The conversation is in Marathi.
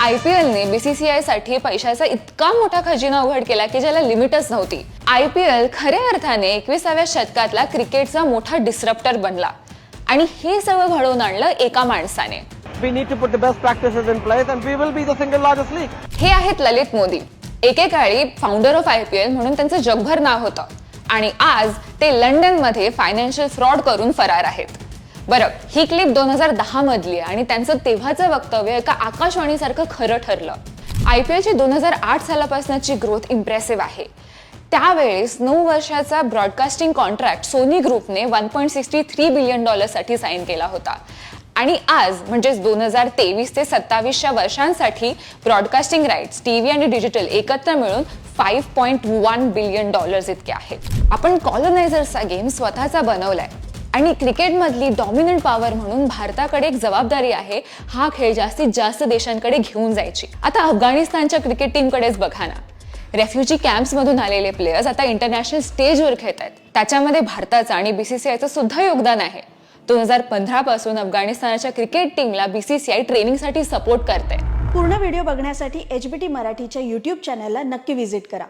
IPL ने BCCI साठी पैशाचा इतका मोठा खजिना उघड केला की ज्याला लिमिटच नव्हती. IPL खऱ्या अर्थाने 21व्या शतकातला क्रिकेटचा मोठा डिस्रप्टर बनला आणि हे सगळं घडवून आणलं एका माणसाने. We need to put the best practices in place and we will be the single largest league. हे आहेत ललित मोदी. एकेकाळी फाउंडर ऑफ IPL म्हणून त्यांचं जगभर नाव होतं आणि आज ते लंडन मध्ये फायनान्शियल फ्रॉड करून फरार आहेत. बरं, ही क्लिप 2010 मधली आणि त्यांचं तेव्हाचं वक्तव्य एका आकाशवाणीसारखं खरं ठरलं. IPLची 2008 सालापासूनची ग्रोथ इम्प्रेसिव्ह आहे. त्यावेळेस 9 वर्षाचा ब्रॉडकास्टिंग कॉन्ट्रॅक्ट सोनी ग्रुपने $1.63 बिलियन साठी साईन केला होता आणि आज म्हणजे 2023 ते 27 वर्षांसाठी ब्रॉडकास्टिंग राईट्स टीव्ही आणि डिजिटल एकत्र मिळून $5.1 बिलियन इतके आहेत. आपण कॉलोनायझर्सचा गेम स्वतःचा बनवलाय आणि क्रिकेटमधली डॉमिनंट पॉवर म्हणून भारताकडे एक जबाबदारी आहे हा खेळ जास्तीत जास्त देशांकडे घेऊन जायची. आता अफगाणिस्तानच्या क्रिकेट टीमकडेच बघा ना. रेफ्युजी कॅम्प्स मधून आलेले प्लेयर्स आता इंटरनॅशनल स्टेजवर खेळत आहेत. त्याच्यामध्ये भारताचं आणि BCCIचं सुद्धा योगदान आहे. 2015 पासून अफगाणिस्तानच्या क्रिकेट टीमला BCCI ट्रेनिंगसाठी सपोर्ट करते. पूर्ण व्हिडिओ बघण्यासाठी HBT मराठीच्या YouTube चॅनलला नक्की व्हिजिट करा.